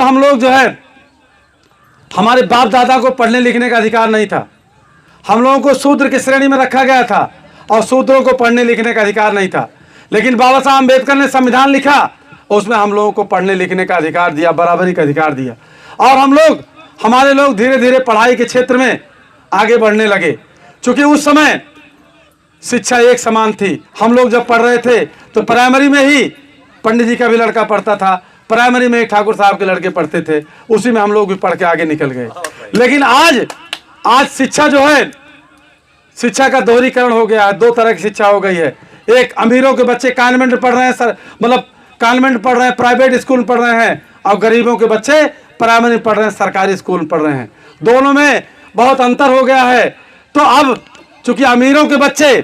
हम लोग जो है, हमारे बाप दादा को पढ़ने लिखने का अधिकार नहीं था। हम लोगों को शूद्र की श्रेणी में रखा गया था और शूद्रों को पढ़ने लिखने का अधिकार नहीं था। लेकिन बाबा साहब अम्बेडकर ने संविधान लिखा, उसमें हम लोगों को पढ़ने लिखने का अधिकार दिया, बराबरी का अधिकार दिया। और हमारे लोग धीरे धीरे पढ़ाई के क्षेत्र में आगे बढ़ने लगे। क्योंकि उस समय शिक्षा एक समान थी। हम लोग जब पढ़ रहे थे तो प्राइमरी में ही पंडित जी का भी लड़का पढ़ता था, प्राइमरी में ठाकुर साहब के लड़के पढ़ते थे, उसी में हम लोग भी पढ़ के आगे निकल गए। लेकिन आज शिक्षा जो है, शिक्षा का दोहरीकरण हो गया है। दो तरह की शिक्षा हो गई है। एक, अमीरों के बच्चे कॉन्वेंट में पढ़ रहे हैं, मतलब कॉन्वेंट पढ़ रहे हैं, प्राइवेट स्कूल में पढ़ रहे हैं, और गरीबों के बच्चे प्राइमरी में पढ़ रहे हैं, सरकारी स्कूल में पढ़ रहे हैं। दोनों में बहुत अंतर हो गया है। तो अब चूंकि अमीरों के बच्चे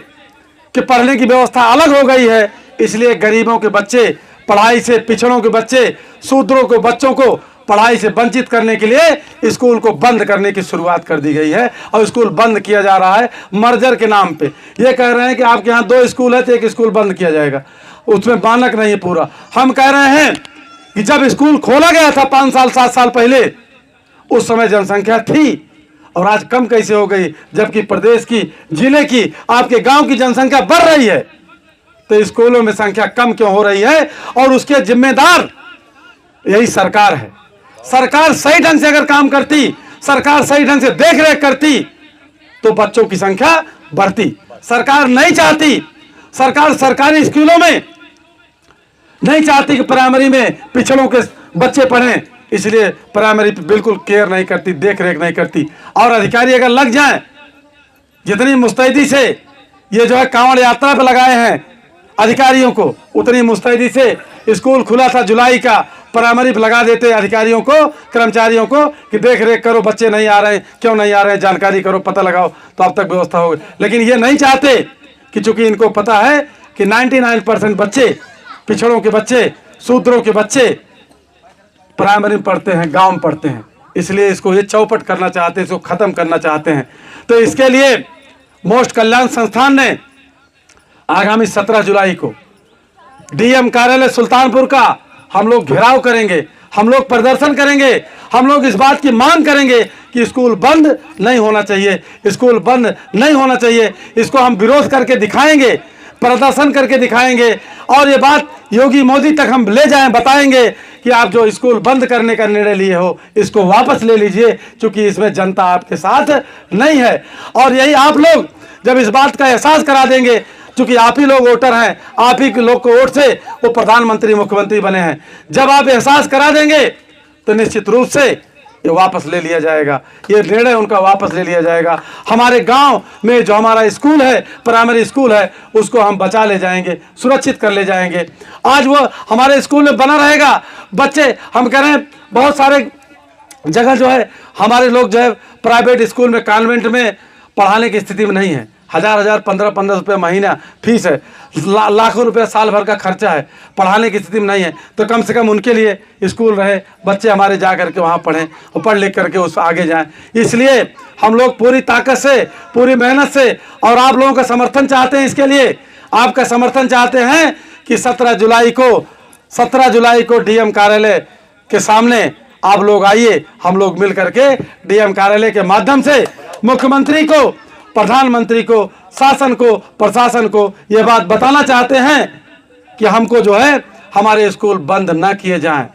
के पढ़ने की व्यवस्था अलग हो गई है, इसलिए गरीबों के बच्चे पढ़ाई से, पिछड़ों के बच्चे, शूद्रों के बच्चों को पढ़ाई से वंचित करने के लिए स्कूल को बंद करने की शुरुआत कर दी गई है। और स्कूल बंद किया जा रहा है मर्जर के नाम पे। ये कह रहे हैं कि आपके यहाँ 2 स्कूल है तो एक स्कूल बंद किया जाएगा, उसमें मानक नहीं है पूरा। हम कह रहे हैं कि जब स्कूल खोला गया था 5 साल 7 साल पहले, उस समय जनसंख्या थी, और आज कम कैसे हो गई, जबकि प्रदेश की, जिले की, आपके गांव की जनसंख्या बढ़ रही है। तो स्कूलों में संख्या कम क्यों हो रही है? और उसके जिम्मेदार यही सरकार है। सरकार सही ढंग से अगर काम करती, सरकार सही ढंग से देख रेख करती, तो बच्चों की संख्या बढ़ती। सरकार नहीं चाहती, सरकार सरकारी स्कूलों में नहीं चाहती कि प्राइमरी में पिछड़ों के बच्चे पढ़ें, इसलिए प्राइमरी पे बिल्कुल केयर नहीं करती, देख रेख नहीं करती। और अधिकारी अगर लग जाएं, जितनी मुस्तैदी से ये जो है कांवड़ यात्रा पे लगाए हैं अधिकारियों को, उतनी मुस्तैदी से स्कूल खुला था जुलाई का, प्राइमरी पे लगा देते अधिकारियों को, कर्मचारियों को, कि देख रेख करो, बच्चे नहीं आ रहे हैं, क्यों नहीं आ रहे हैं, जानकारी करो, पता लगाओ, तो अब तक व्यवस्था हो गई। लेकिन ये नहीं चाहते कि चूंकि इनको पता है कि 99% बच्चे, पिछड़ों के बच्चे, शूद्रों के बच्चे प्राइमरी में पढ़ते हैं, गांव में पढ़ते हैं, इसलिए इसको ये चौपट करना चाहते हैं, इसको खत्म करना चाहते हैं। तो इसके लिए मोस्ट कल्याण संस्थान ने आगामी 17 जुलाई को डीएम कार्यालय सुल्तानपुर का हम लोग घेराव करेंगे, हम लोग प्रदर्शन करेंगे, हम लोग इस बात की मांग करेंगे कि स्कूल बंद नहीं होना चाहिए, स्कूल बंद नहीं होना चाहिए। इसको हम विरोध करके दिखाएंगे, प्रदर्शन करके दिखाएंगे, और ये बात योगी मोदी तक हम ले जाएं, बताएंगे कि आप जो स्कूल बंद करने का निर्णय लिए हो, इसको वापस ले लीजिए, क्योंकि इसमें जनता आपके साथ नहीं है। और यही आप लोग जब इस बात का एहसास करा देंगे, क्योंकि आप ही लोग वोटर हैं, आप ही लोग को वोट से वो प्रधानमंत्री मुख्यमंत्री बने हैं, जब आप एहसास करा देंगे तो निश्चित रूप से ये वापस ले लिया जाएगा, ये निर्णय उनका वापस ले लिया जाएगा। हमारे गांव में जो हमारा स्कूल है, प्राइमरी स्कूल है, उसको हम बचा ले जाएंगे, सुरक्षित कर ले जाएंगे। आज वो हमारे स्कूल में बना रहेगा। बच्चे, हम कह रहे हैं बहुत सारे जगह जो है हमारे लोग जो है प्राइवेट स्कूल में, कॉन्वेंट में पढ़ाने की स्थिति में नहीं है। 1000 1500 रुपये महीना फीस है, लाखों रुपए साल भर का खर्चा है, पढ़ाने की स्थिति में नहीं है। तो कम से कम उनके लिए स्कूल रहे, बच्चे हमारे जा करके वहाँ पढ़ें और पढ़ लिख करके उस आगे जाएं। इसलिए हम लोग पूरी ताकत से, पूरी मेहनत से, और आप लोगों का समर्थन चाहते हैं। इसके लिए आपका समर्थन चाहते हैं कि 17 जुलाई को डीएम कार्यालय के सामने आप लोग आइए, हम लोग मिल करके डीएम कार्यालय के माध्यम से मुख्यमंत्री को, प्रधानमंत्री को, शासन को, प्रशासन को ये बात बताना चाहते हैं कि हमको जो है हमारे स्कूल बंद न किए जाएं।